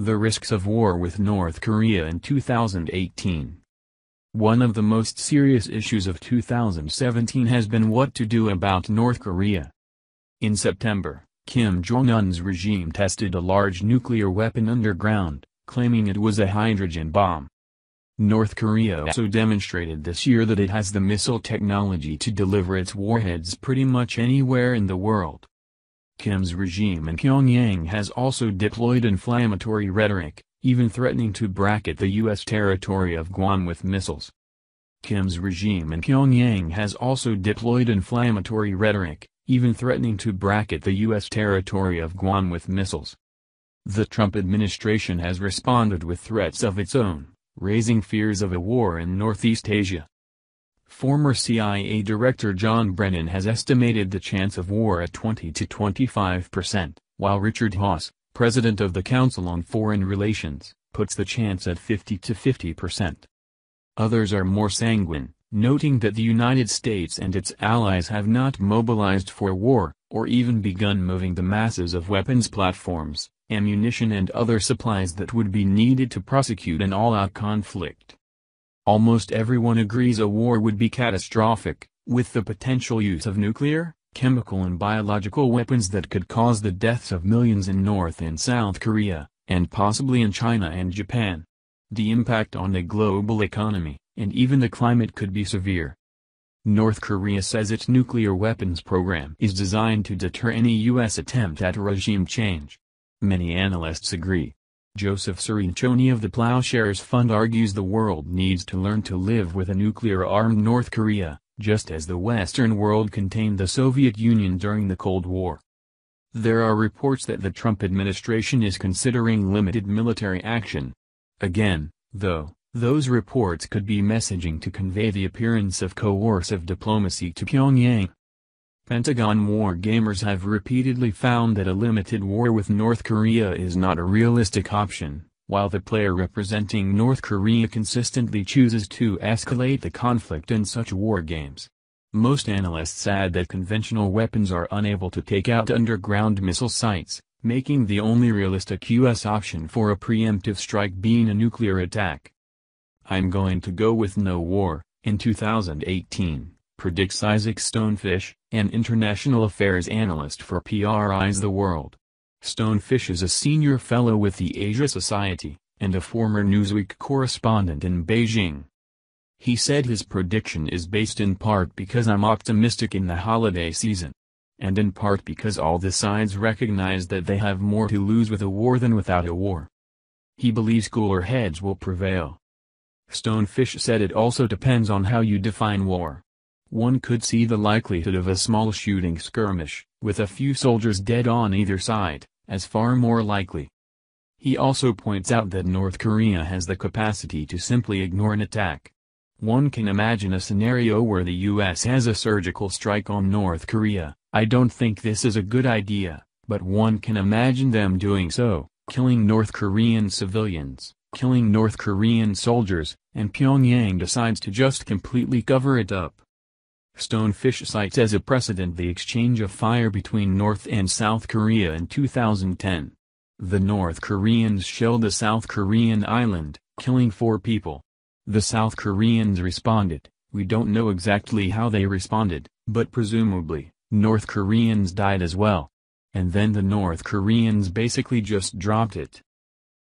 The risks of war with North Korea in 2018. One of the most serious issues of 2017 has been what to do about North Korea. In September, Jong Un's regime tested a large nuclear weapon underground, claiming it was a hydrogen bomb. North Korea also demonstrated this year that it has the missile technology to deliver its warheads pretty much anywhere in the world. Kim's regime in Pyongyang has also deployed inflammatory rhetoric, even threatening to bracket the U.S. territory of Guam with missiles. Kim's regime in Pyongyang has also deployed inflammatory rhetoric, even threatening to bracket the U.S. territory of Guam with missiles. The Trump administration has responded with threats of its own, raising fears of a war in Northeast Asia. Former CIA Director John Brennan has estimated the chance of war at 20 to 25%, while Richard Haass, president of the Council on Foreign Relations, puts the chance at 50 to 50%. Others are more sanguine, noting that the United States and its allies have not mobilized for war, or even begun moving the masses of weapons platforms, ammunition and other supplies that would be needed to prosecute an all-out conflict. Almost everyone agrees a war would be catastrophic, with the potential use of nuclear, chemical and biological weapons that could cause the deaths of millions in North and South Korea, and possibly in China and Japan. The impact on the global economy, and even the climate could be severe. North Korea says its nuclear weapons program is designed to deter any U.S. attempt at regime change. Many analysts agree. Joseph Cirincione of the Plowshares Fund argues the world needs to learn to live with a nuclear-armed North Korea, just as the Western world contained the Soviet Union during the Cold War. There are reports that the Trump administration is considering limited military action. Again, though, those reports could be messaging to convey the appearance of coercive diplomacy to Pyongyang. Pentagon war gamers have repeatedly found that a limited war with North Korea is not a realistic option, while the player representing North Korea consistently chooses to escalate the conflict in such war games. Most analysts add that conventional weapons are unable to take out underground missile sites, making the only realistic U.S. option for a preemptive strike being a nuclear attack. "I'm going to go with no war, in 2018. Predicts Isaac Stonefish, an international affairs analyst for PRI's The World. Stonefish is a senior fellow with the Asia Society, and a former Newsweek correspondent in Beijing. He said his prediction is based in part because I'm optimistic in the holiday season. And in part because all the sides recognize that they have more to lose with a war than without a war. He believes cooler heads will prevail." Stonefish said it also depends on how you define war. One could see the likelihood of a small shooting skirmish, with a few soldiers dead on either side, as far more likely. He also points out that North Korea has the capacity to simply ignore an attack. One can imagine a scenario where the U.S. has a surgical strike on North Korea. I don't think this is a good idea, but one can imagine them doing so, killing North Korean civilians, killing North Korean soldiers, and Pyongyang decides to just completely cover it up. Stonefish cites as a precedent the exchange of fire between North and South Korea in 2010. The North Koreans shelled a South Korean island, killing 4 people. The South Koreans responded. We don't know exactly how they responded, but presumably, North Koreans died as well. And then the North Koreans basically just dropped it.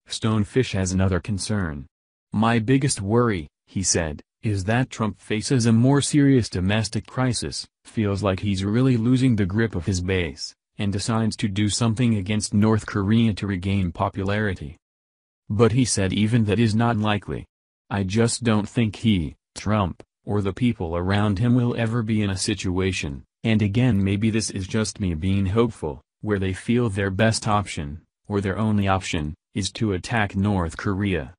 Stonefish has another concern. "My biggest worry," he said, "is that Trump faces a more serious domestic crisis, feels like he's really losing the grip of his base, and decides to do something against North Korea to regain popularity." But he said even that is not likely. "I just don't think he, Trump, or the people around him will ever be in a situation, and again maybe this is just me being hopeful, where they feel their best option, or their only option, is to attack North Korea."